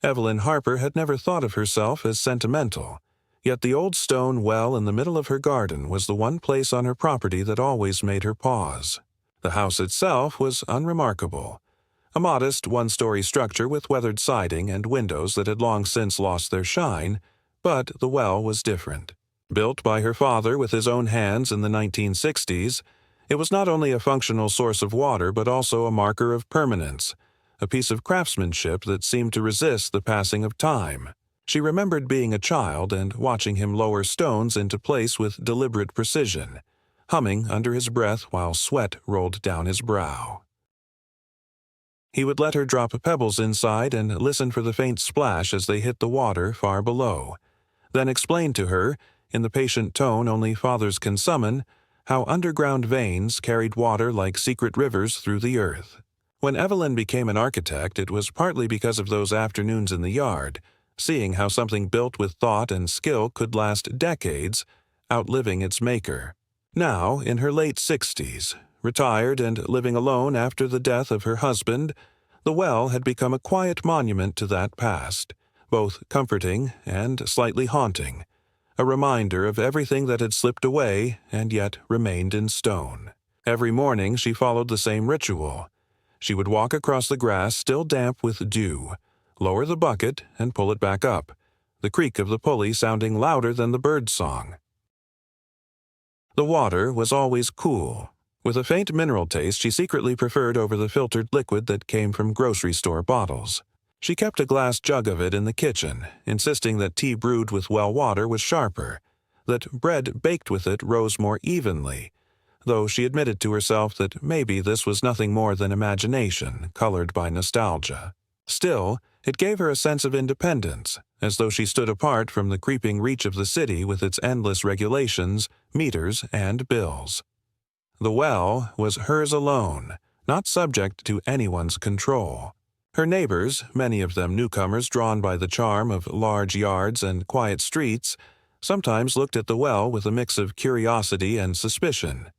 Evelyn Harper had never thought of herself as sentimental, yet the old stone well in the middle of her garden was the one place on her property that always made her pause. The house itself was unremarkable, a modest one-story structure with weathered siding and windows that had long since lost their shine, but the well was different. Built by her father with his own hands in the 1960s, it was not only a functional source of water but also a marker of permanence, a piece of craftsmanship that seemed to resist the passing of time. She remembered being a child and watching him lower stones into place with deliberate precision, humming under his breath while sweat rolled down his brow. He would let her drop pebbles inside and listen for the faint splash as they hit the water far below, then explain to her, in the patient tone only fathers can summon, how underground veins carried water like secret rivers through the earth. When Evelyn became an architect, it was partly because of those afternoons in the yard, seeing how something built with thought and skill could last decades, outliving its maker. Now, in her late 60s, retired and living alone after the death of her husband, the well had become a quiet monument to that past, both comforting and slightly haunting, a reminder of everything that had slipped away and yet remained in stone. Every morning she followed the same ritual. She would walk across the grass still damp with dew, lower the bucket and pull it back up, the creak of the pulley sounding louder than the bird song. The water was always cool, with a faint mineral taste she secretly preferred over the filtered liquid that came from grocery store bottles. She kept a glass jug of it in the kitchen, insisting that tea brewed with well water was sharper, that bread baked with it rose more evenly, though she admitted to herself that maybe this was nothing more than imagination colored by nostalgia. Still, it gave her a sense of independence, as though she stood apart from the creeping reach of the city with its endless regulations, meters, and bills. The well was hers alone, not subject to anyone's control. Her neighbors, many of them newcomers drawn by the charm of large yards and quiet streets, sometimes looked at the well with a mix of curiosity and suspicion.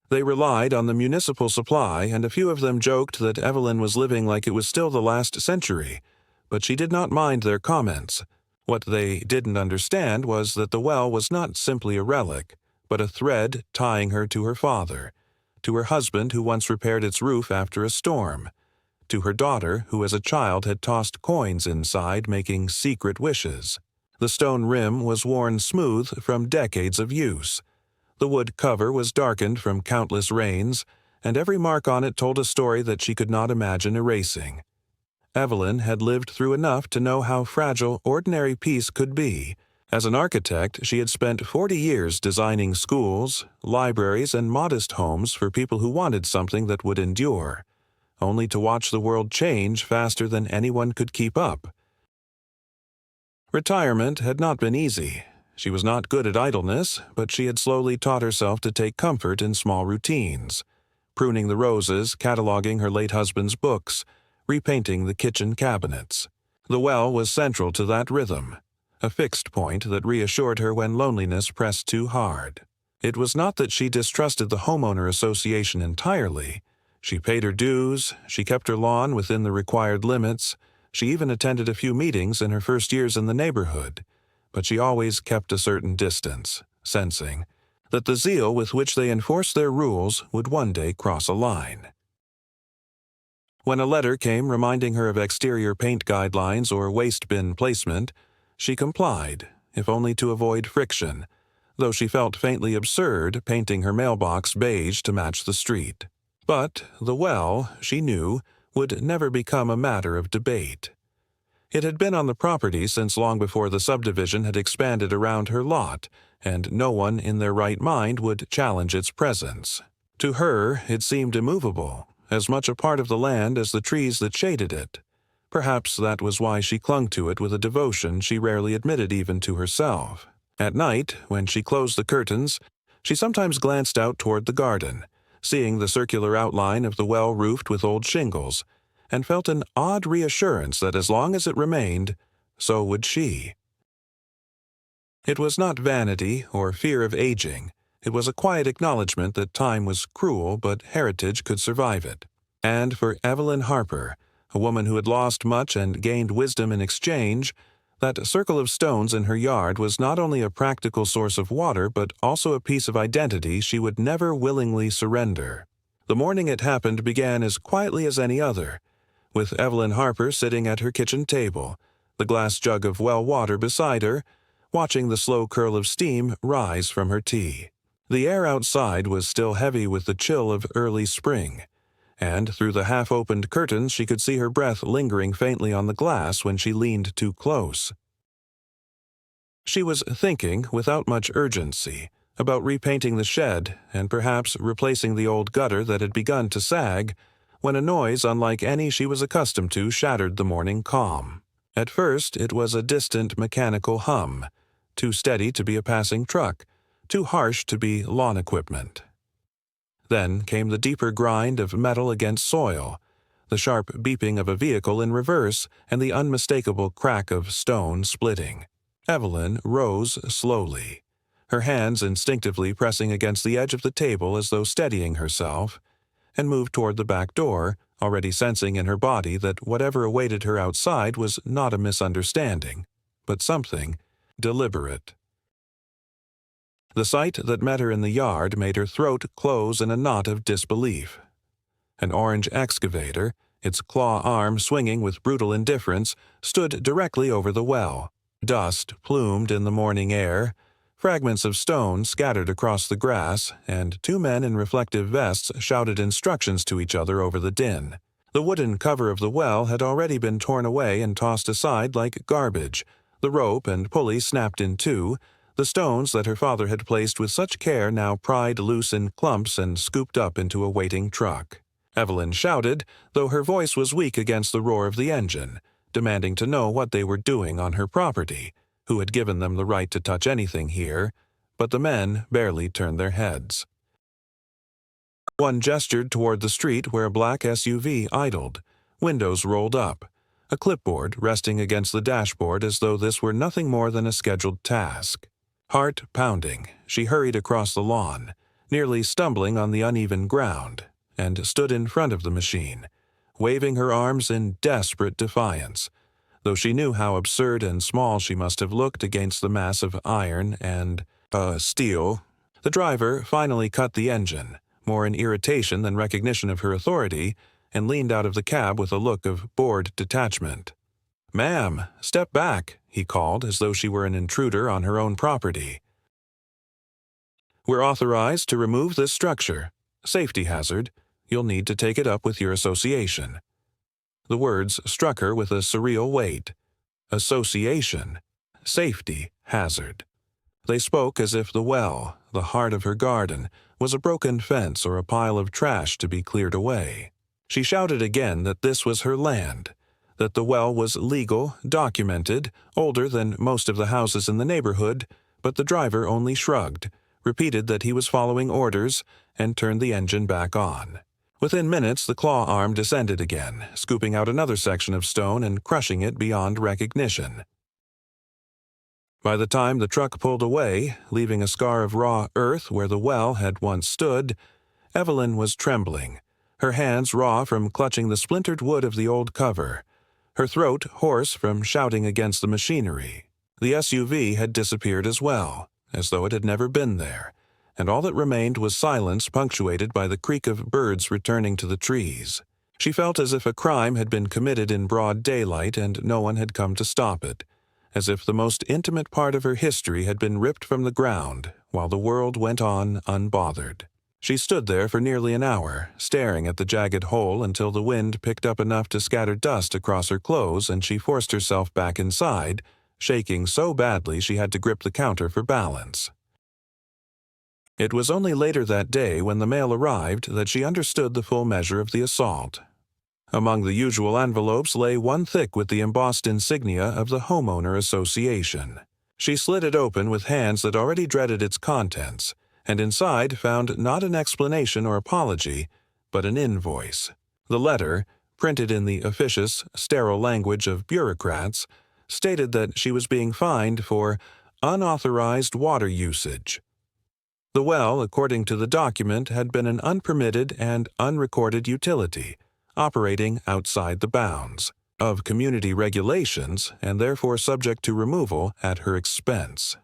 They relied on the municipal supply, and a few of them joked that Evelyn was living like it was still the last century, but she did not mind their comments. What they didn't understand was that the well was not simply a relic, but a thread tying her to her father, to her husband who once repaired its roof after a storm, to her daughter who as a child had tossed coins inside making secret wishes. The stone rim was worn smooth from decades of use. The wood cover was darkened from countless rains, and every mark on it told a story that she could not imagine erasing. Evelyn had lived through enough to know how fragile ordinary peace could be. As an architect, she had spent 40 years designing schools, libraries, and modest homes for people who wanted something that would endure, only to watch the world change faster than anyone could keep up. Retirement had not been easy. She was not good at idleness, but she had slowly taught herself to take comfort in small routines, pruning the roses, cataloging her late husband's books, repainting the kitchen cabinets. The well was central to that rhythm, a fixed point that reassured her when loneliness pressed too hard. It was not that she distrusted the homeowner association entirely. She paid her dues, she kept her lawn within the required limits, she even attended a few meetings in her first years in the neighborhood, but she always kept a certain distance, sensing that the zeal with which they enforced their rules would one day cross a line. When a letter came reminding her of exterior paint guidelines or waste bin placement, she complied, if only to avoid friction, though she felt faintly absurd painting her mailbox beige to match the street. But the well, she knew, would never become a matter of debate. It had been on the property since long before the subdivision had expanded around her lot, and no one in their right mind would challenge its presence. To her, it seemed immovable, as much a part of the land as the trees that shaded it. Perhaps that was why she clung to it with a devotion she rarely admitted even to herself. At night, when she closed the curtains, she sometimes glanced out toward the garden, seeing the circular outline of the well roofed with old shingles, and felt an odd reassurance that as long as it remained, so would she. It was not vanity or fear of aging. It was a quiet acknowledgement that time was cruel, but heritage could survive it. And for Evelyn Harper, a woman who had lost much and gained wisdom in exchange, that circle of stones in her yard was not only a practical source of water but also a piece of identity she would never willingly surrender. The morning it happened began as quietly as any other, with Evelyn Harper sitting at her kitchen table, the glass jug of well water beside her, watching the slow curl of steam rise from her tea. The air outside was still heavy with the chill of early spring, and through the half-opened curtains she could see her breath lingering faintly on the glass when she leaned too close. She was thinking, without much urgency, about repainting the shed and perhaps replacing the old gutter that had begun to sag, when a noise unlike any she was accustomed to shattered the morning calm. At first it was a distant mechanical hum, too steady to be a passing truck, too harsh to be lawn equipment. Then came the deeper grind of metal against soil, the sharp beeping of a vehicle in reverse, and the unmistakable crack of stone splitting. Evelyn rose slowly, her hands instinctively pressing against the edge of the table as though steadying herself, and moved toward the back door, already sensing in her body that whatever awaited her outside was not a misunderstanding, but something deliberate. The sight that met her in the yard made her throat close in a knot of disbelief. An orange excavator, its claw arm swinging with brutal indifference, stood directly over the well. Dust plumed in the morning air, fragments of stone scattered across the grass, and two men in reflective vests shouted instructions to each other over the din. The wooden cover of the well had already been torn away and tossed aside like garbage, the rope and pulley snapped in two, the stones that her father had placed with such care now pried loose in clumps and scooped up into a waiting truck. Evelyn shouted, though her voice was weak against the roar of the engine, demanding to know what they were doing on her property, who had given them the right to touch anything here, but the men barely turned their heads. One gestured toward the street where a black SUV idled, windows rolled up, a clipboard resting against the dashboard as though this were nothing more than a scheduled task. Heart pounding, she hurried across the lawn, nearly stumbling on the uneven ground, and stood in front of the machine, waving her arms in desperate defiance, though she knew how absurd and small she must have looked against the mass of iron and steel. The driver finally cut the engine, more in irritation than recognition of her authority, and leaned out of the cab with a look of bored detachment. "Ma'am, step back," he called, as though she were an intruder on her own property. "We're authorized to remove this structure. Safety hazard. You'll need to take it up with your association." The words struck her with a surreal weight. Association. Safety hazard. They spoke as if the well, the heart of her garden, was a broken fence or a pile of trash to be cleared away. She shouted again that this was her land, that the well was legal, documented, older than most of the houses in the neighborhood, but the driver only shrugged, repeated that he was following orders, and turned the engine back on. Within minutes, the claw arm descended again, scooping out another section of stone and crushing it beyond recognition. By the time the truck pulled away, leaving a scar of raw earth where the well had once stood, Evelyn was trembling, her hands raw from clutching the splintered wood of the old cover, her throat hoarse from shouting against the machinery. The SUV had disappeared as well, as though it had never been there, and all that remained was silence punctuated by the creak of birds returning to the trees. She felt as if a crime had been committed in broad daylight and no one had come to stop it, as if the most intimate part of her history had been ripped from the ground while the world went on unbothered. She stood there for nearly an hour, staring at the jagged hole until the wind picked up enough to scatter dust across her clothes and she forced herself back inside, shaking so badly she had to grip the counter for balance. It was only later that day, when the mail arrived, that she understood the full measure of the assault. Among the usual envelopes lay one thick with the embossed insignia of the Homeowner Association. She slid it open with hands that already dreaded its contents, and inside found not an explanation or apology, but an invoice. The letter, printed in the officious, sterile language of bureaucrats, stated that she was being fined for unauthorized water usage. The well, according to the document, had been an unpermitted and unrecorded utility, operating outside the bounds of community regulations and therefore subject to removal at her expense.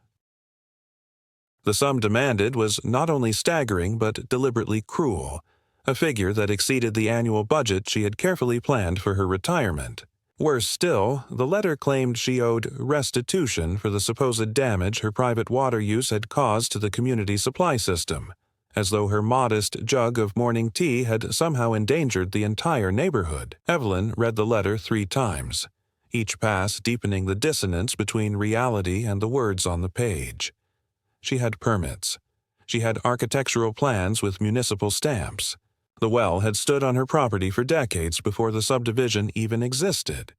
The sum demanded was not only staggering but deliberately cruel, a figure that exceeded the annual budget she had carefully planned for her retirement. Worse still, the letter claimed she owed restitution for the supposed damage her private water use had caused to the community supply system, as though her modest jug of morning tea had somehow endangered the entire neighborhood. Evelyn read the letter 3 times, each pass deepening the dissonance between reality and the words on the page. She had permits. She had architectural plans with municipal stamps. The well had stood on her property for decades before the subdivision even existed.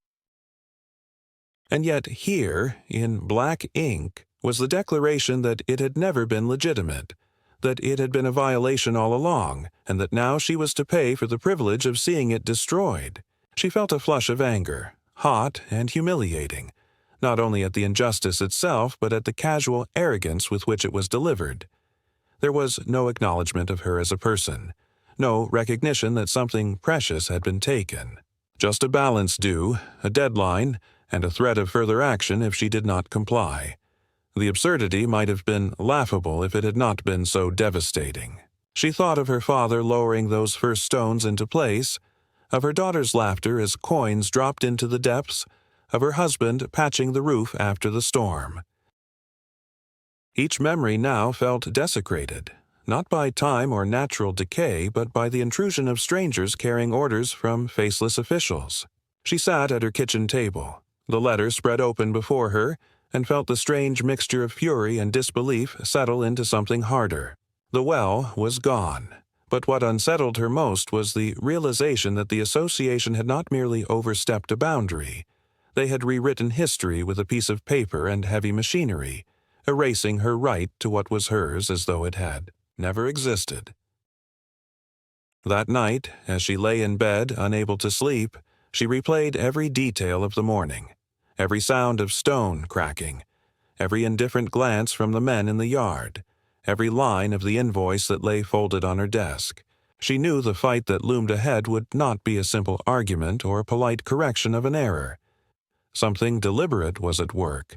And yet here, in black ink, was the declaration that it had never been legitimate, that it had been a violation all along, and that now she was to pay for the privilege of seeing it destroyed. She felt a flush of anger, hot and humiliating, not only at the injustice itself but at the casual arrogance with which it was delivered. There was no acknowledgment of her as a person, no recognition that something precious had been taken. Just a balance due, a deadline, and a threat of further action if she did not comply. The absurdity might have been laughable if it had not been so devastating. She thought of her father lowering those first stones into place, of her daughter's laughter as coins dropped into the depths, of her husband patching the roof after the storm. Each memory now felt desecrated, not by time or natural decay, but by the intrusion of strangers carrying orders from faceless officials. She sat at her kitchen table, the letter spread open before her, and felt the strange mixture of fury and disbelief settle into something harder. The well was gone, but what unsettled her most was the realization that the association had not merely overstepped a boundary. They had rewritten history with a piece of paper and heavy machinery, erasing her right to what was hers as though it had never existed. That night, as she lay in bed, unable to sleep, she replayed every detail of the morning, every sound of stone cracking, every indifferent glance from the men in the yard, every line of the invoice that lay folded on her desk. She knew the fight that loomed ahead would not be a simple argument or polite correction of an error. Something deliberate was at work,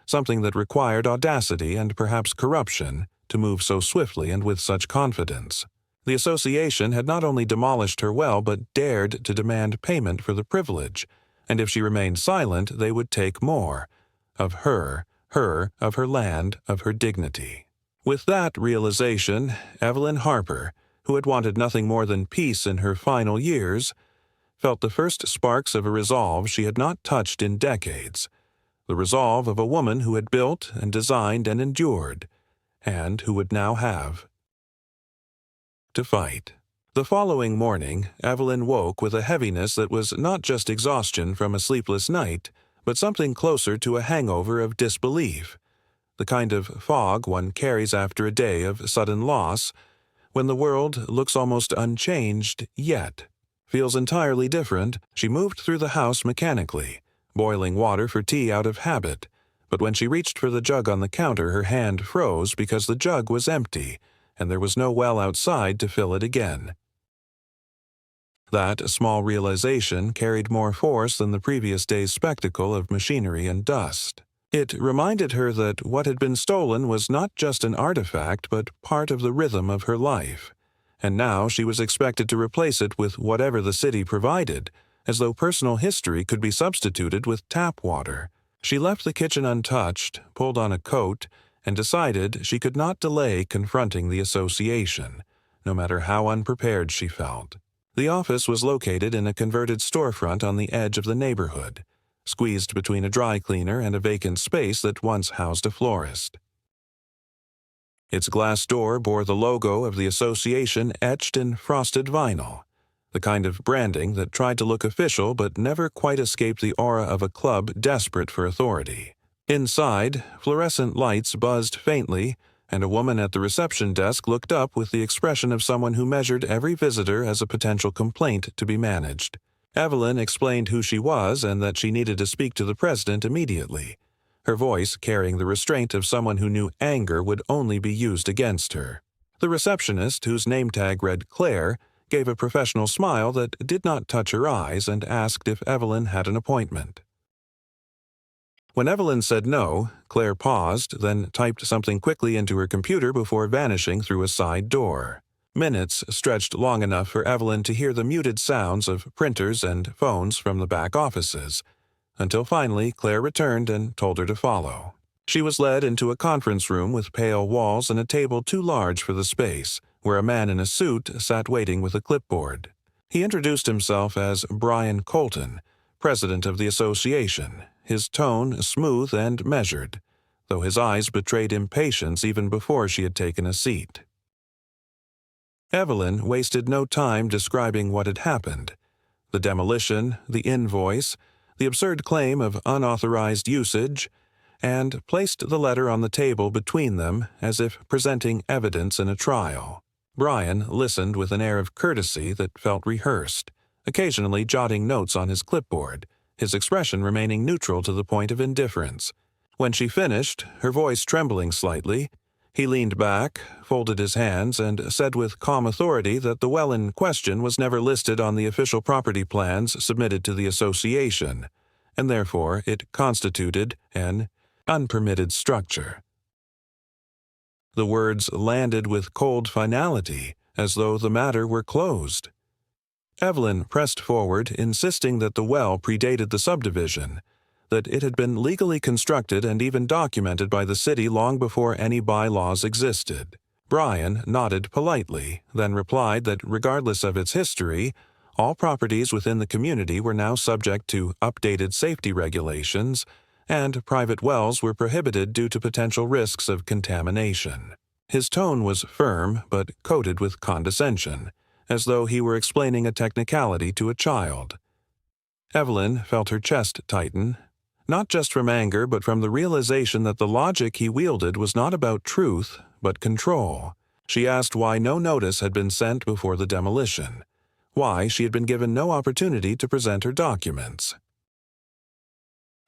something that required audacity and perhaps corruption to move so swiftly and with such confidence. The association had not only demolished her well but dared to demand payment for the privilege, and if she remained silent they would take more, of her, of her land, of her dignity. With that realization, Evelyn Harper, who had wanted nothing more than peace in her final years, felt the first sparks of a resolve she had not touched in decades, the resolve of a woman who had built and designed and endured, and who would now have to fight. The following morning, Evelyn woke with a heaviness that was not just exhaustion from a sleepless night, but something closer to a hangover of disbelief, the kind of fog one carries after a day of sudden loss, when the world looks almost unchanged yet feels entirely different. She moved through the house mechanically, boiling water for tea out of habit, but when she reached for the jug on the counter her hand froze because the jug was empty, and there was no well outside to fill it again. That small realization carried more force than the previous day's spectacle of machinery and dust. It reminded her that what had been stolen was not just an artifact but part of the rhythm of her life, and now she was expected to replace it with whatever the city provided, as though personal history could be substituted with tap water. She left the kitchen untouched, pulled on a coat, and decided she could not delay confronting the association, no matter how unprepared she felt. The office was located in a converted storefront on the edge of the neighborhood, squeezed between a dry cleaner and a vacant space that once housed a florist. Its glass door bore the logo of the association etched in frosted vinyl, the kind of branding that tried to look official but never quite escaped the aura of a club desperate for authority. Inside, fluorescent lights buzzed faintly, and a woman at the reception desk looked up with the expression of someone who measured every visitor as a potential complaint to be managed. Evelyn explained who she was and that she needed to speak to the president immediately, her voice carrying the restraint of someone who knew anger would only be used against her. The receptionist, whose name tag read Claire, gave a professional smile that did not touch her eyes, and asked if Evelyn had an appointment. When Evelyn said no, Claire paused, then typed something quickly into her computer before vanishing through a side door. Minutes stretched long enough for Evelyn to hear the muted sounds of printers and phones from the back offices, until finally Claire returned and told her to follow. She was led into a conference room with pale walls and a table too large for the space, where a man in a suit sat waiting with a clipboard. He introduced himself as Brian Colton, president of the association, his tone smooth and measured, though his eyes betrayed impatience even before she had taken a seat. Evelyn wasted no time describing what had happened: the demolition, the invoice, the absurd claim of unauthorized usage, and placed the letter on the table between them as if presenting evidence in a trial. Brian listened with an air of courtesy that felt rehearsed, occasionally jotting notes on his clipboard, his expression remaining neutral to the point of indifference. When she finished, her voice trembling slightly, he leaned back, folded his hands, and said with calm authority that the well in question was never listed on the official property plans submitted to the association, and therefore it constituted an unpermitted structure. The words landed with cold finality, as though the matter were closed. Evelyn pressed forward, insisting that the well predated the subdivision, that it had been legally constructed and even documented by the city long before any bylaws existed. Brian nodded politely, then replied that regardless of its history, all properties within the community were now subject to updated safety regulations, and private wells were prohibited due to potential risks of contamination. His tone was firm but coated with condescension, as though he were explaining a technicality to a child. Evelyn felt her chest tighten, not just from anger but from the realization that the logic he wielded was not about truth but control. She asked why no notice had been sent before the demolition, why she had been given no opportunity to present her documents.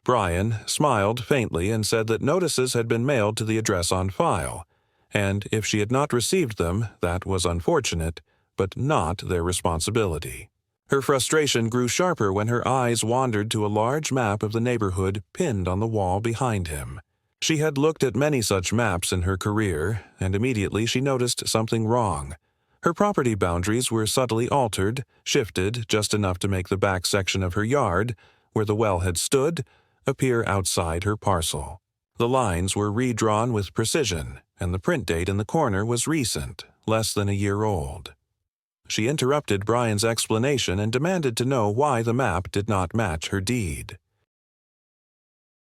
Brian smiled faintly and said that notices had been mailed to the address on file, and if she had not received them, that was unfortunate, but not their responsibility. Her frustration grew sharper when her eyes wandered to a large map of the neighborhood pinned on the wall behind him. She had looked at many such maps in her career, and immediately she noticed something wrong. Her property boundaries were subtly altered, shifted just enough to make the back section of her yard, where the well had stood, appear outside her parcel. The lines were redrawn with precision, and the print date in the corner was recent, less than a year old. She interrupted Brian's explanation and demanded to know why the map did not match her deed.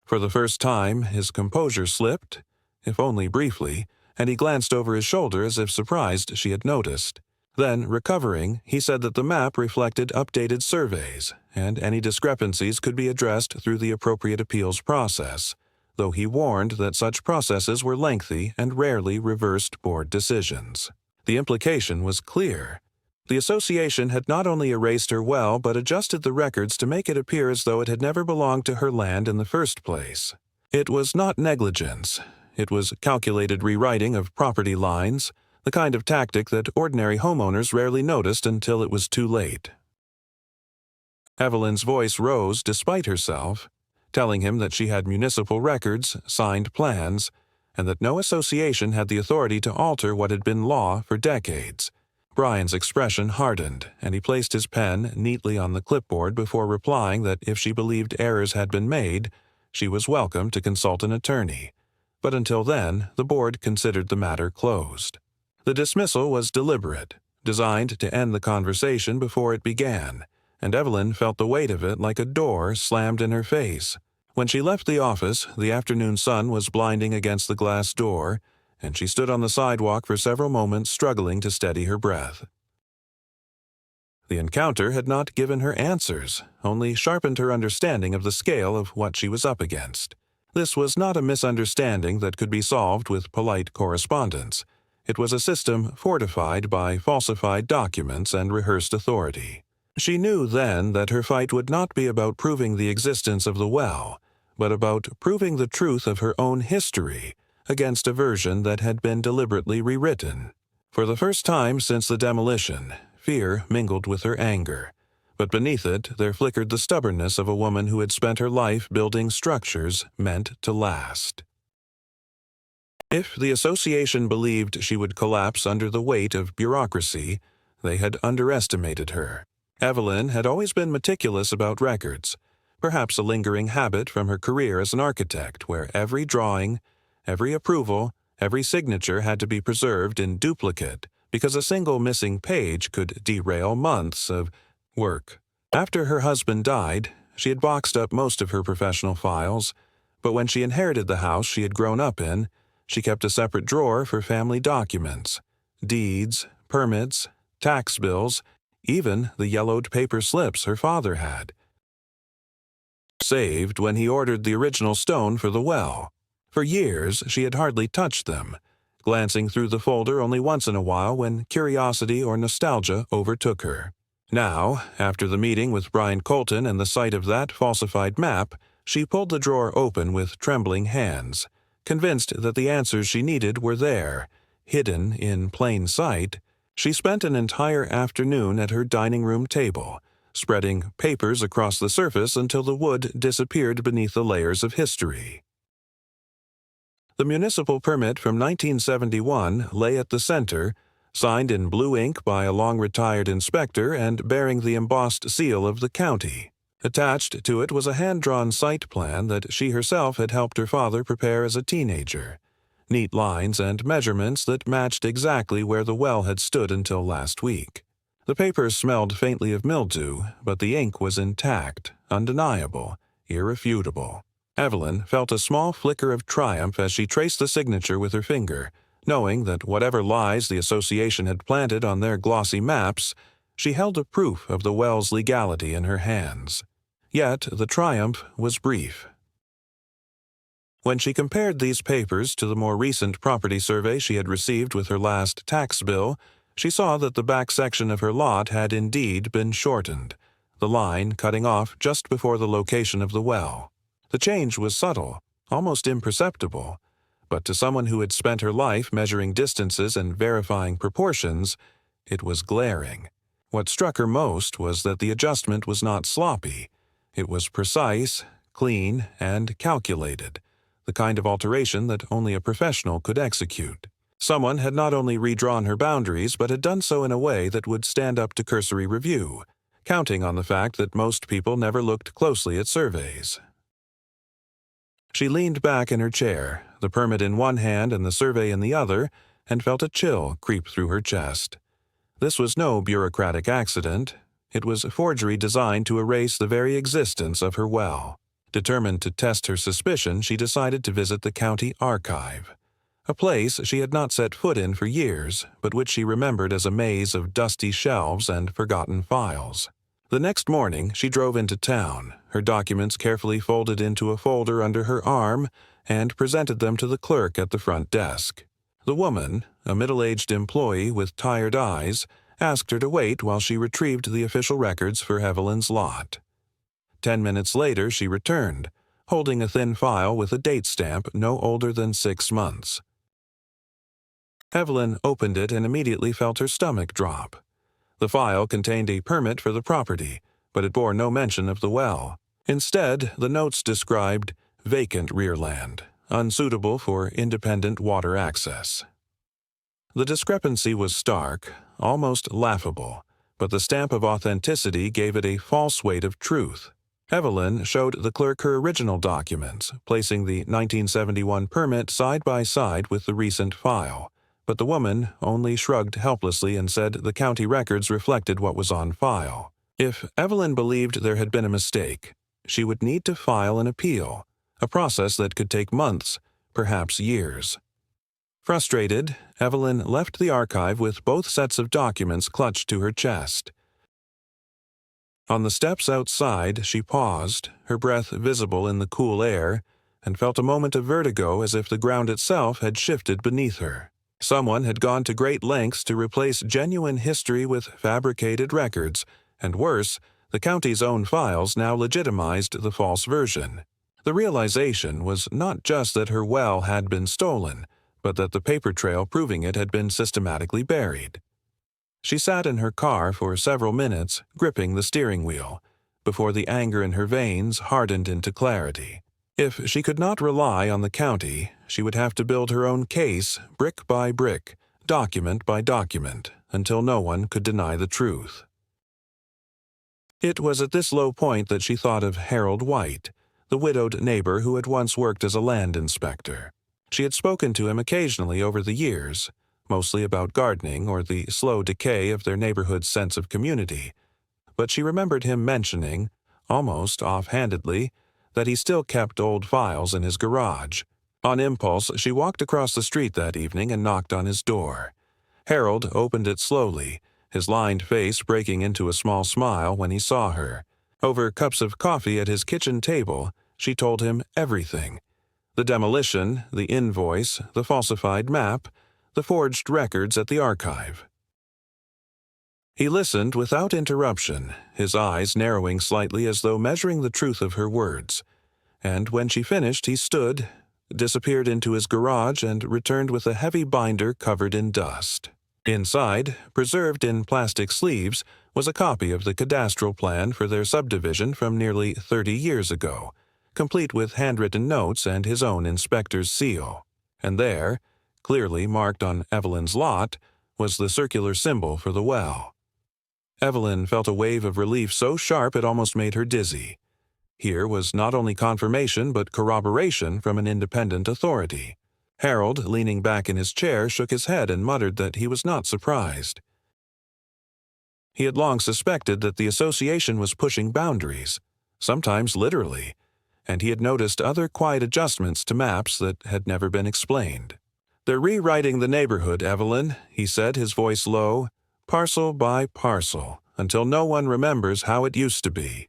For the first time, his composure slipped, if only briefly, and he glanced over his shoulder as if surprised she had noticed. Then, recovering, he said that the map reflected updated surveys, and any discrepancies could be addressed through the appropriate appeals process, though he warned that such processes were lengthy and rarely reversed board decisions. The implication was clear. The association had not only erased her well but adjusted the records to make it appear as though it had never belonged to her land in the first place. It was not negligence. It was calculated rewriting of property lines, the kind of tactic that ordinary homeowners rarely noticed until it was too late. Evelyn's voice rose despite herself, telling him that she had municipal records, signed plans, and that no association had the authority to alter what had been law for decades. Brian's expression hardened, and he placed his pen neatly on the clipboard before replying that if she believed errors had been made, she was welcome to consult an attorney. But until then, the board considered the matter closed. The dismissal was deliberate, designed to end the conversation before it began, and Evelyn felt the weight of it like a door slammed in her face. When she left the office, the afternoon sun was blinding against the glass door, and she stood on the sidewalk for several moments struggling to steady her breath. The encounter had not given her answers, only sharpened her understanding of the scale of what she was up against. This was not a misunderstanding that could be solved with polite correspondence. It was a system fortified by falsified documents and rehearsed authority. She knew then that her fight would not be about proving the existence of the well, but about proving the truth of her own history against a version that had been deliberately rewritten. For the first time since the demolition, fear mingled with her anger. But beneath it, there flickered the stubbornness of a woman who had spent her life building structures meant to last. If the association believed she would collapse under the weight of bureaucracy, they had underestimated her. Evelyn had always been meticulous about records, perhaps a lingering habit from her career as an architect, where every drawing, every approval, every signature had to be preserved in duplicate, because a single missing page could derail months of work. After her husband died, she had boxed up most of her professional files, but when she inherited the house she had grown up in, she kept a separate drawer for family documents, deeds, permits, tax bills, even the yellowed paper slips her father had saved when he ordered the original stone for the well. For years she had hardly touched them, glancing through the folder only once in a while when curiosity or nostalgia overtook her. Now, after the meeting with Brian Colton and the sight of that falsified map, she pulled the drawer open with trembling hands, convinced that the answers she needed were there, hidden in plain sight. She spent an entire afternoon at her dining room table, spreading papers across the surface until the wood disappeared beneath the layers of history. The municipal permit from 1971 lay at the center, signed in blue ink by a long-retired inspector and bearing the embossed seal of the county. Attached to it was a hand-drawn site plan that she herself had helped her father prepare as a teenager. Neat lines and measurements that matched exactly where the well had stood until last week. The papers smelled faintly of mildew, but the ink was intact, undeniable, irrefutable. Evelyn felt a small flicker of triumph as she traced the signature with her finger, knowing that whatever lies the association had planted on their glossy maps, she held a proof of the well's legality in her hands. Yet the triumph was brief. When she compared these papers to the more recent property survey she had received with her last tax bill, she saw that the back section of her lot had indeed been shortened, the line cutting off just before the location of the well. The change was subtle, almost imperceptible, but to someone who had spent her life measuring distances and verifying proportions, it was glaring. What struck her most was that the adjustment was not sloppy. It was precise, clean, and calculated, the kind of alteration that only a professional could execute. Someone had not only redrawn her boundaries, but had done so in a way that would stand up to cursory review, counting on the fact that most people never looked closely at surveys. She leaned back in her chair, the permit in one hand and the survey in the other, and felt a chill creep through her chest. This was no bureaucratic accident. It was a forgery designed to erase the very existence of her well. Determined to test her suspicion, she decided to visit the county archive, a place she had not set foot in for years, but which she remembered as a maze of dusty shelves and forgotten files. The next morning, she drove into town, her documents carefully folded into a folder under her arm, and presented them to the clerk at the front desk. The woman, a middle-aged employee with tired eyes, asked her to wait while she retrieved the official records for Evelyn's lot. 10 minutes later, she returned, holding a thin file with a date stamp no older than 6 months. Evelyn opened it and immediately felt her stomach drop. The file contained a permit for the property, but it bore no mention of the well. Instead, the notes described vacant rear land, unsuitable for independent water access. The discrepancy was stark, almost laughable, but the stamp of authenticity gave it a false weight of truth. Evelyn showed the clerk her original documents, placing the 1971 permit side by side with the recent file, but the woman only shrugged helplessly and said the county records reflected what was on file. If Evelyn believed there had been a mistake, she would need to file an appeal, a process that could take months, perhaps years. Frustrated, Evelyn left the archive with both sets of documents clutched to her chest. On the steps outside, she paused, her breath visible in the cool air, and felt a moment of vertigo as if the ground itself had shifted beneath her. Someone had gone to great lengths to replace genuine history with fabricated records, and worse, the county's own files now legitimized the false version. The realization was not just that her well had been stolen, but that the paper trail proving it had been systematically buried. She sat in her car for several minutes, gripping the steering wheel, before the anger in her veins hardened into clarity. If she could not rely on the county, she would have to build her own case, brick by brick, document by document, until no one could deny the truth. It was at this low point that she thought of Harold White, the widowed neighbor who had once worked as a land inspector. She had spoken to him occasionally over the years, mostly about gardening or the slow decay of their neighborhood's sense of community, but she remembered him mentioning, almost offhandedly, that he still kept old files in his garage. On impulse, she walked across the street that evening and knocked on his door. Harold opened it slowly, his lined face breaking into a small smile when he saw her. Over cups of coffee at his kitchen table, she told him everything. The demolition, the invoice, the falsified map, the forged records at the archive. He listened without interruption, his eyes narrowing slightly as though measuring the truth of her words. And when she finished, he stood, disappeared into his garage, and returned with a heavy binder covered in dust. Inside, preserved in plastic sleeves, was a copy of the cadastral plan for their subdivision from nearly 30 years ago, complete with handwritten notes and his own inspector's seal. And there, clearly marked on Evelyn's lot, was the circular symbol for the well. Evelyn felt a wave of relief so sharp it almost made her dizzy. Here was not only confirmation but corroboration from an independent authority. Harold, leaning back in his chair, shook his head and muttered that he was not surprised. He had long suspected that the association was pushing boundaries, sometimes literally, and he had noticed other quiet adjustments to maps that had never been explained. "They're rewriting the neighborhood, Evelyn," he said, his voice low, "parcel by parcel, until no one remembers how it used to be."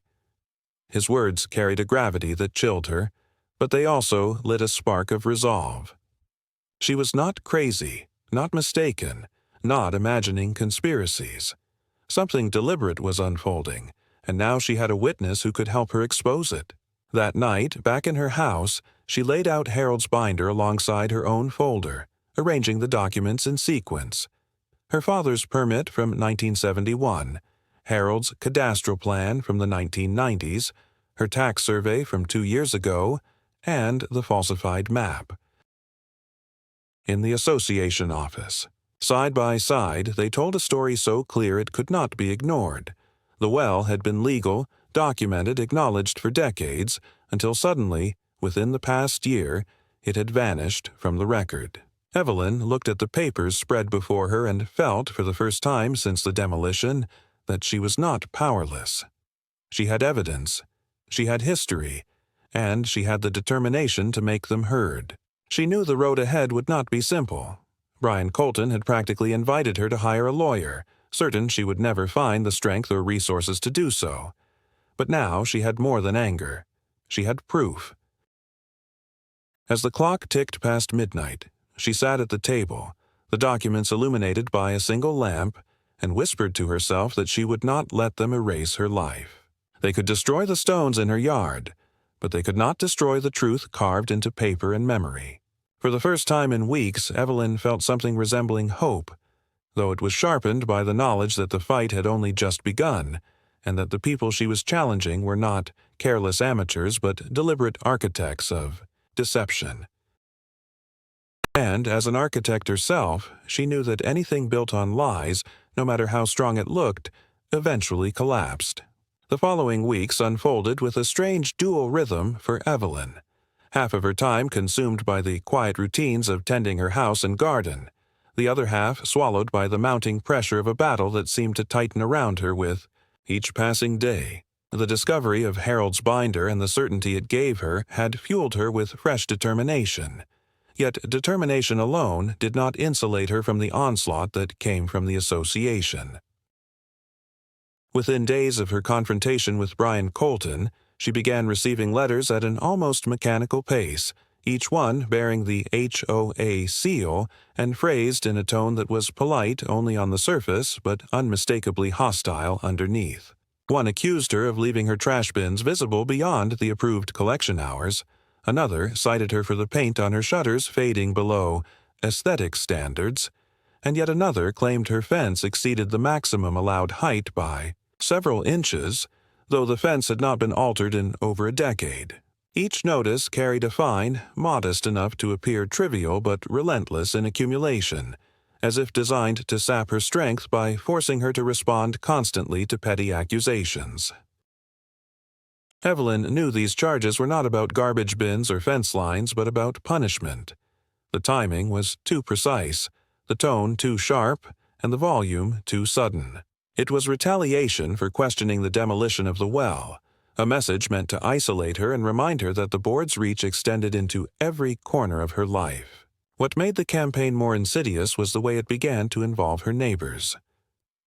His words carried a gravity that chilled her, but they also lit a spark of resolve. She was not crazy, not mistaken, not imagining conspiracies. Something deliberate was unfolding, and now she had a witness who could help her expose it. That night, back in her house, she laid out Harold's binder alongside her own folder, arranging the documents in sequence. Her father's permit from 1971, Harold's cadastral plan from the 1990s, her tax survey from 2 years ago, and the falsified map. In the association office, side by side, they told a story so clear it could not be ignored. The well had been legal, documented, acknowledged for decades, until suddenly, within the past year, it had vanished from the record. Evelyn looked at the papers spread before her and felt, for the first time since the demolition, that she was not powerless. She had evidence, she had history, and she had the determination to make them heard. She knew the road ahead would not be simple. Brian Colton had practically invited her to hire a lawyer, certain she would never find the strength or resources to do so. But now she had more than anger. She had proof. As the clock ticked past midnight, she sat at the table, the documents illuminated by a single lamp, and whispered to herself that she would not let them erase her life. They could destroy the stones in her yard, but they could not destroy the truth carved into paper and memory. For the first time in weeks, Evelyn felt something resembling hope, though it was sharpened by the knowledge that the fight had only just begun, and that the people she was challenging were not careless amateurs but deliberate architects of deception. And as an architect herself, she knew that anything built on lies, no matter how strong it looked, eventually collapsed. The following weeks unfolded with a strange dual rhythm for Evelyn. Half of her time consumed by the quiet routines of tending her house and garden, the other half swallowed by the mounting pressure of a battle that seemed to tighten around her with each passing day. The discovery of Harold's binder and the certainty it gave her had fueled her with fresh determination. Yet determination alone did not insulate her from the onslaught that came from the association. Within days of her confrontation with Brian Colton, she began receiving letters at an almost mechanical pace, each one bearing the HOA seal and phrased in a tone that was polite only on the surface but unmistakably hostile underneath. One accused her of leaving her trash bins visible beyond the approved collection hours. Another cited her for the paint on her shutters fading below aesthetic standards, and yet another claimed her fence exceeded the maximum allowed height by several inches, though the fence had not been altered in over a decade. Each notice carried a fine, modest enough to appear trivial but relentless in accumulation, as if designed to sap her strength by forcing her to respond constantly to petty accusations. Evelyn knew these charges were not about garbage bins or fence lines, but about punishment. The timing was too precise, the tone too sharp, and the volume too sudden. It was retaliation for questioning the demolition of the well, a message meant to isolate her and remind her that the board's reach extended into every corner of her life. What made the campaign more insidious was the way it began to involve her neighbors.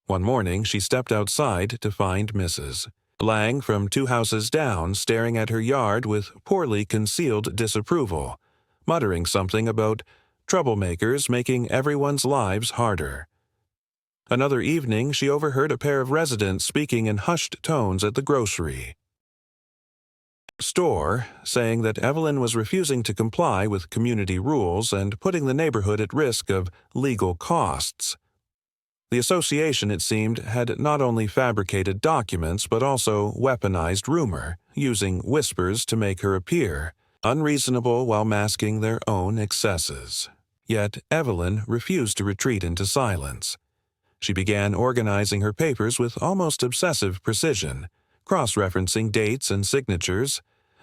One morning, she stepped outside to find Mrs. Lang from 2 houses down staring at her yard with poorly concealed disapproval, muttering something about troublemakers making everyone's lives harder. Another evening, she overheard a pair of residents speaking in hushed tones at the grocery store, saying that Evelyn was refusing to comply with community rules and putting the neighborhood at risk of legal costs. The association, it seemed, had not only fabricated documents but also weaponized rumor, using whispers to make her appear unreasonable while masking their own excesses. Yet Evelyn refused to retreat into silence. She began organizing her papers with almost obsessive precision, cross-referencing dates and signatures,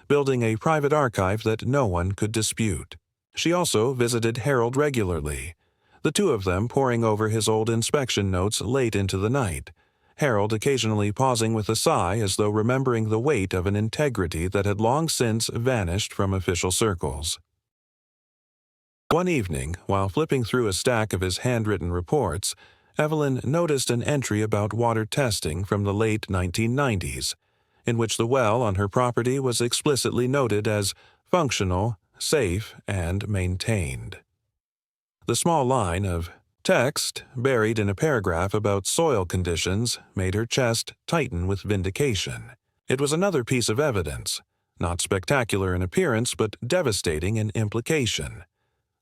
building a private archive that no one could dispute. She also visited Harold regularly, the two of them poring over his old inspection notes late into the night, Harold occasionally pausing with a sigh as though remembering the weight of an integrity that had long since vanished from official circles. One evening, while flipping through a stack of his handwritten reports, Evelyn noticed an entry about water testing from the late 1990s, in which the well on her property was explicitly noted as functional, safe, and maintained. The small line of text, buried in a paragraph about soil conditions, made her chest tighten with vindication. It was another piece of evidence, not spectacular in appearance but devastating in implication.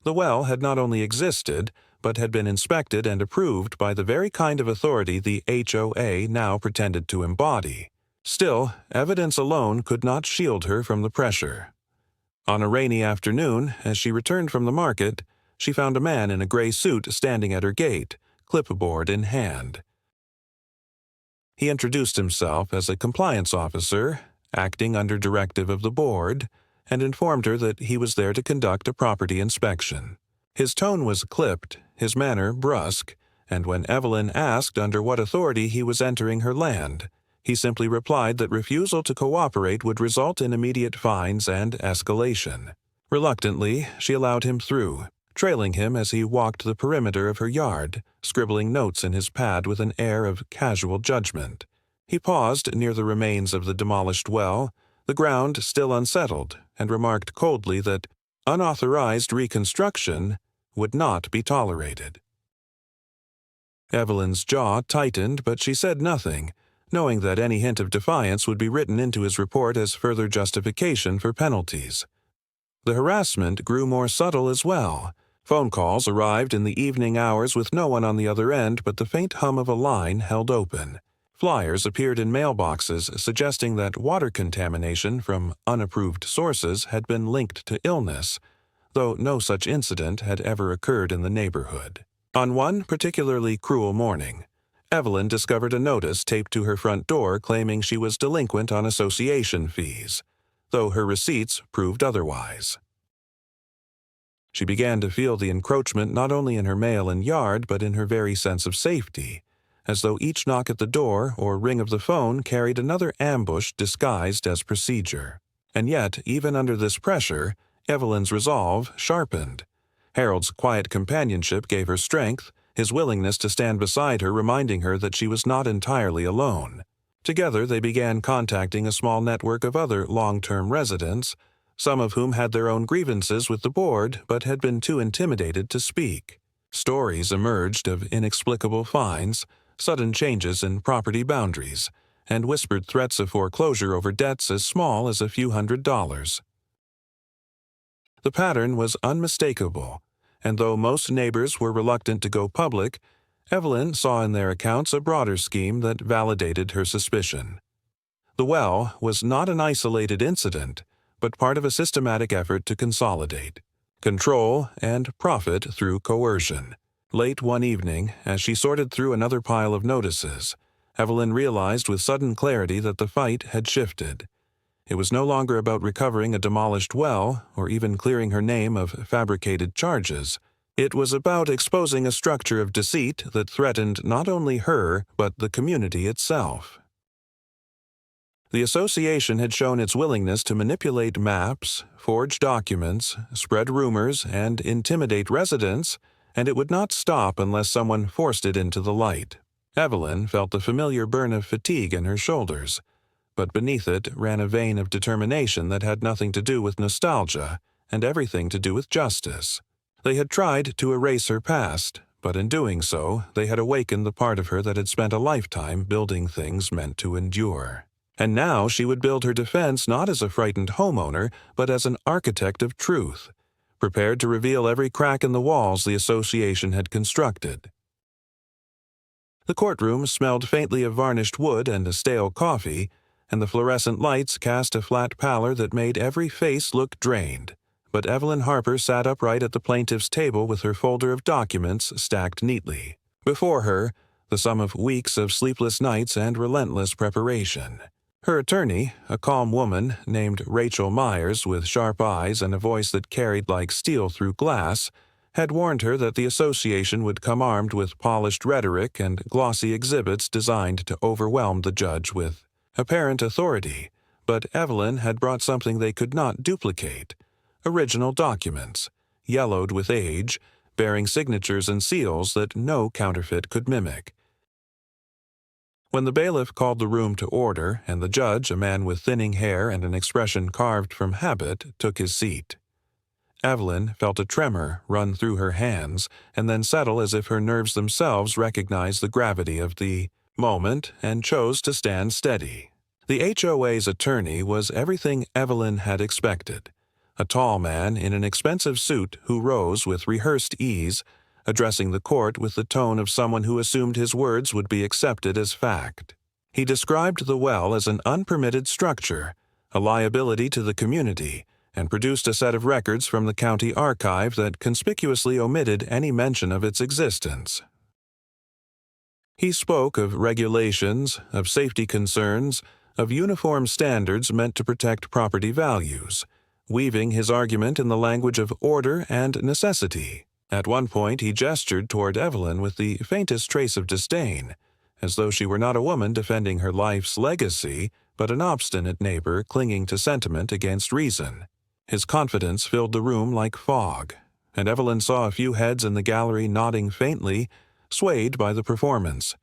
The well had not only existed, but had been inspected and approved by the very kind of authority the HOA now pretended to embody. Still, evidence alone could not shield her from the pressure. On a rainy afternoon, as she returned from the market, she found a man in a gray suit standing at her gate, clipboard in hand. He introduced himself as a compliance officer, acting under directive of the board, and informed her that he was there to conduct a property inspection. His tone was clipped, his manner brusque, and when Evelyn asked under what authority he was entering her land, he simply replied that refusal to cooperate would result in immediate fines and escalation. Reluctantly, she allowed him through, trailing him as he walked the perimeter of her yard, scribbling notes in his pad with an air of casual judgment. He paused near the remains of the demolished well, the ground still unsettled, and remarked coldly that unauthorized reconstruction would not be tolerated. Evelyn's jaw tightened, but she said nothing, knowing that any hint of defiance would be written into his report as further justification for penalties. The harassment grew more subtle as well. Phone calls arrived in the evening hours with no one on the other end but the faint hum of a line held open. Flyers appeared in mailboxes suggesting that water contamination from unapproved sources had been linked to illness, though no such incident had ever occurred in the neighborhood. On one particularly cruel morning, Evelyn discovered a notice taped to her front door claiming she was delinquent on association fees, though her receipts proved otherwise. She began to feel the encroachment not only in her mail and yard but in her very sense of safety, as though each knock at the door or ring of the phone carried another ambush disguised as procedure. And yet, even under this pressure, Evelyn's resolve sharpened. Harold's quiet companionship gave her strength, his willingness to stand beside her reminding her that she was not entirely alone. Together they began contacting a small network of other long-term residents, some of whom had their own grievances with the board but had been too intimidated to speak. Stories emerged of inexplicable fines, sudden changes in property boundaries, and whispered threats of foreclosure over debts as small as a few $100s. The pattern was unmistakable. and though most neighbors were reluctant to go public, Evelyn saw in their accounts a broader scheme that validated her suspicion. The well was not an isolated incident, but part of a systematic effort to consolidate, control, and profit through coercion. Late one evening, as she sorted through another pile of notices, Evelyn realized with sudden clarity that the fight had shifted. It was no longer about recovering a demolished well or even clearing her name of fabricated charges. It was about exposing a structure of deceit that threatened not only her but the community itself. The association had shown its willingness to manipulate maps, forge documents, spread rumors, and intimidate residents, and it would not stop unless someone forced it into the light. Evelyn felt the familiar burn of fatigue in her shoulders, but beneath it ran a vein of determination that had nothing to do with nostalgia and everything to do with justice. They had tried to erase her past, but in doing so, they had awakened the part of her that had spent a lifetime building things meant to endure. And now she would build her defense not as a frightened homeowner, but as an architect of truth, prepared to reveal every crack in the walls the association had constructed. The courtroom smelled faintly of varnished wood and a stale coffee, and the fluorescent lights cast a flat pallor that made every face look drained. But Evelyn Harper sat upright at the plaintiff's table with her folder of documents stacked neatly. Before her, the sum of weeks of sleepless nights and relentless preparation. Her attorney, a calm woman named Rachel Myers with sharp eyes and a voice that carried like steel through glass, had warned her that the association would come armed with polished rhetoric and glossy exhibits designed to overwhelm the judge with apparent authority, but Evelyn had brought something they could not duplicate: original documents, yellowed with age, bearing signatures and seals that no counterfeit could mimic. When the bailiff called the room to order and the judge, a man with thinning hair and an expression carved from habit, took his seat, Evelyn felt a tremor run through her hands and then settle as if her nerves themselves recognized the gravity of the moment and chose to stand steady. The HOA's attorney was everything Evelyn had expected: a tall man in an expensive suit who rose with rehearsed ease, addressing the court with the tone of someone who assumed his words would be accepted as fact. He described the well as an unpermitted structure, a liability to the community, and produced a set of records from the county archive that conspicuously omitted any mention of its existence. He spoke of regulations, of safety concerns, of uniform standards meant to protect property values, weaving his argument in the language of order and necessity. At one point he gestured toward Evelyn with the faintest trace of disdain, as though she were not a woman defending her life's legacy, but an obstinate neighbor clinging to sentiment against reason. His confidence filled the room like fog, and Evelyn saw a few heads in the gallery nodding faintly, swayed by the performance.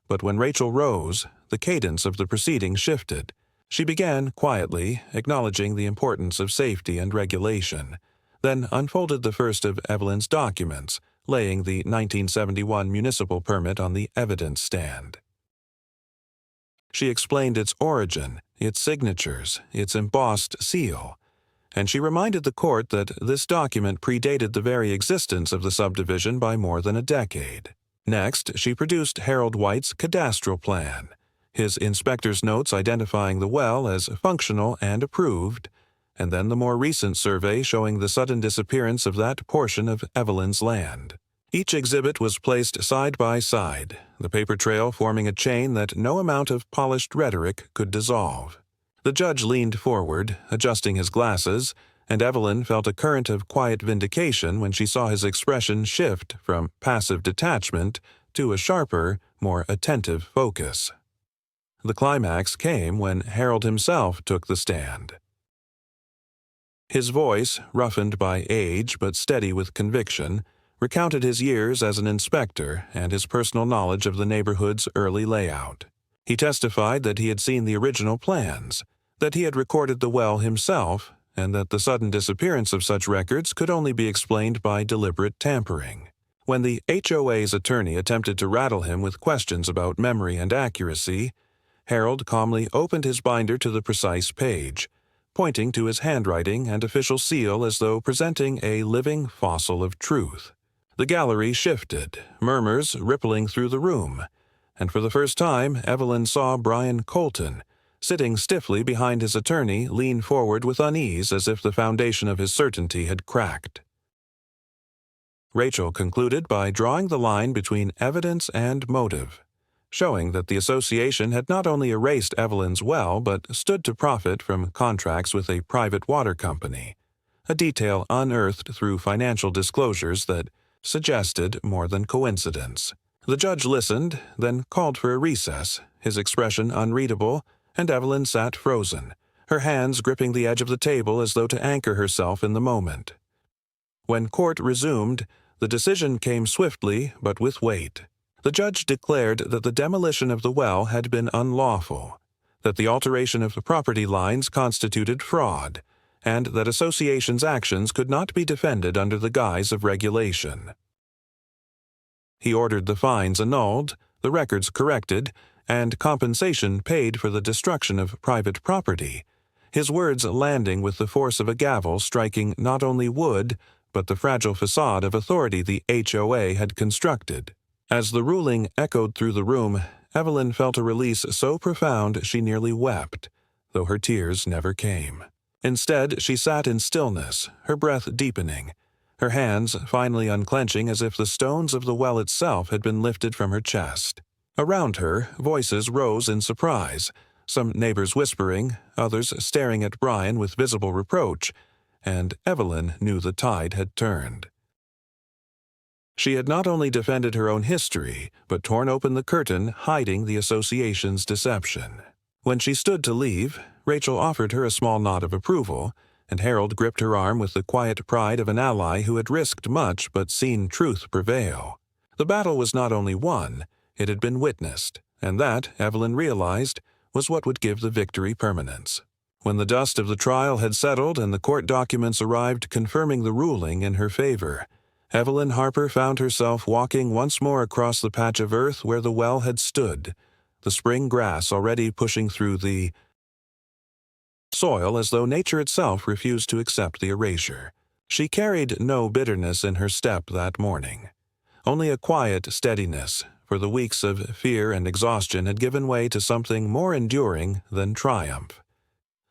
But when Rachel rose, the cadence of the proceeding shifted. She began quietly, acknowledging the importance of safety and regulation, then unfolded the first of Evelyn's documents, laying the 1971 municipal permit on the evidence stand. She explained its origin, its signatures, its embossed seal, and she reminded the court that this document predated the very existence of the subdivision by more than a decade. Next, she produced Harold White's cadastral plan, his inspector's notes identifying the well as functional and approved, and then the more recent survey showing the sudden disappearance of that portion of Evelyn's land. Each exhibit was placed side by side, the paper trail forming a chain that no amount of polished rhetoric could dissolve. The judge leaned forward, adjusting his glasses, and Evelyn felt a current of quiet vindication when she saw his expression shift from passive detachment to a sharper, more attentive focus. The climax came when Harold himself took the stand. His voice, roughened by age but steady with conviction, recounted his years as an inspector and his personal knowledge of the neighborhood's early layout. He testified that he had seen the original plans, that he had recorded the well himself, and that the sudden disappearance of such records could only be explained by deliberate tampering. When the HOA's attorney attempted to rattle him with questions about memory and accuracy, Harold calmly opened his binder to the precise page, pointing to his handwriting and official seal as though presenting a living fossil of truth. The gallery shifted, murmurs rippling through the room, and for the first time Evelyn saw Brian Colton, sitting stiffly behind his attorney, lean forward with unease as if the foundation of his certainty had cracked. Rachel concluded by drawing the line between evidence and motive, showing that the association had not only erased Evelyn's well but stood to profit from contracts with a private water company, a detail unearthed through financial disclosures that suggested more than coincidence. The judge listened, then called for a recess, his expression unreadable, and Evelyn sat frozen, her hands gripping the edge of the table as though to anchor herself in the moment. When court resumed, the decision came swiftly but with weight. The judge declared that the demolition of the well had been unlawful, that the alteration of the property lines constituted fraud, and that association's actions could not be defended under the guise of regulation. He ordered the fines annulled, the records corrected, and compensation paid for the destruction of private property, his words landing with the force of a gavel striking not only wood, but the fragile facade of authority the HOA had constructed. As the ruling echoed through the room, Evelyn felt a release so profound she nearly wept, though her tears never came. Instead, she sat in stillness, her breath deepening, her hands finally unclenching as if the stones of the well itself had been lifted from her chest. Around her, voices rose in surprise, some neighbors whispering, others staring at Brian with visible reproach, and Evelyn knew the tide had turned. She had not only defended her own history, but torn open the curtain hiding the association's deception. When she stood to leave, Rachel offered her a small nod of approval, and Harold gripped her arm with the quiet pride of an ally who had risked much but seen truth prevail. The battle was not only won, it had been witnessed, and that, Evelyn realized, was what would give the victory permanence. When the dust of the trial had settled and the court documents arrived confirming the ruling in her favor, Evelyn Harper found herself walking once more across the patch of earth where the well had stood, the spring grass already pushing through the soil as though nature itself refused to accept the erasure. She carried no bitterness in her step that morning, only a quiet steadiness, for the weeks of fear and exhaustion had given way to something more enduring than triumph.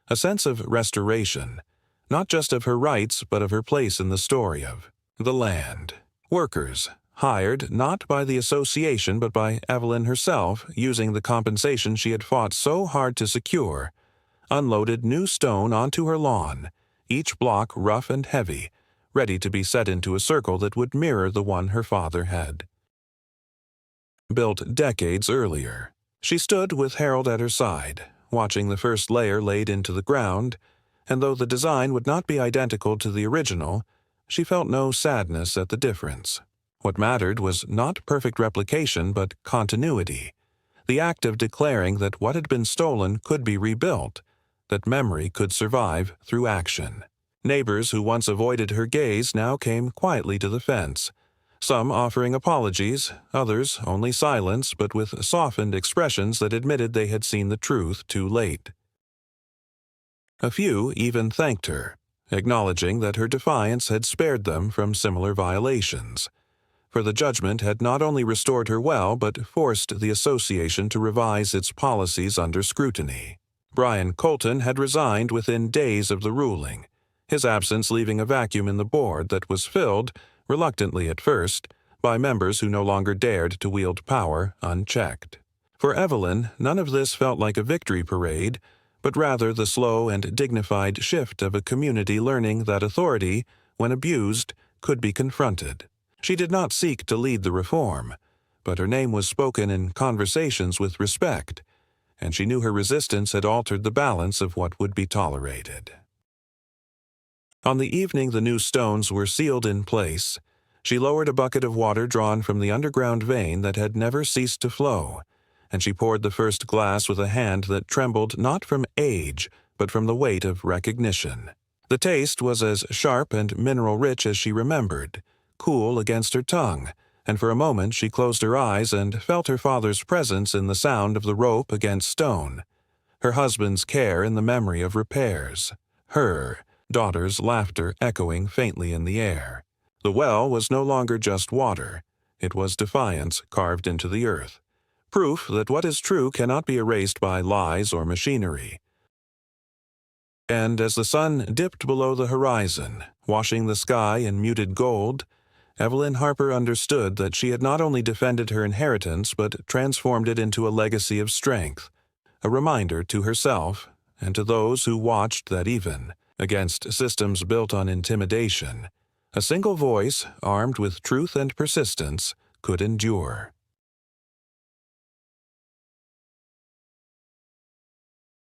A sense of restoration, not just of her rights but of her place in the story of the land. Workers, hired not by the association but by Evelyn herself, using the compensation she had fought so hard to secure, unloaded new stone onto her lawn, each block rough and heavy, ready to be set into a circle that would mirror the one her father had built decades earlier. She stood with Harold at her side, watching the first layer laid into the ground, and though the design would not be identical to the original, she felt no sadness at the difference. What mattered was not perfect replication but continuity, the act of declaring that what had been stolen could be rebuilt, that memory could survive through action. Neighbors who once avoided her gaze now came quietly to the fence, some offering apologies, others only silence but with softened expressions that admitted they had seen the truth too late. A few even thanked her, acknowledging that her defiance had spared them from similar violations, for the judgment had not only restored her well but forced the association to revise its policies under scrutiny. Brian Colton had resigned within days of the ruling, his absence leaving a vacuum in the board that was filled, reluctantly at first, by members who no longer dared to wield power unchecked. For Evelyn, none of this felt like a victory parade, but rather the slow and dignified shift of a community learning that authority, when abused, could be confronted. She did not seek to lead the reform, but her name was spoken in conversations with respect, and she knew her resistance had altered the balance of what would be tolerated. On the evening the new stones were sealed in place, she lowered a bucket of water drawn from the underground vein that had never ceased to flow, and she poured the first glass with a hand that trembled not from age, but from the weight of recognition. The taste was as sharp and mineral-rich as she remembered, cool against her tongue, and for a moment she closed her eyes and felt her father's presence in the sound of the rope against stone, her husband's care in the memory of repairs. Her daughter's laughter echoing faintly in the air. The well was no longer just water. It was defiance carved into the earth. Proof that what is true cannot be erased by lies or machinery. And as the sun dipped below the horizon, washing the sky in muted gold, Evelyn Harper understood that she had not only defended her inheritance but transformed it into a legacy of strength, a reminder to herself and to those who watched that even against systems built on intimidation, a single voice, armed with truth and persistence, could endure.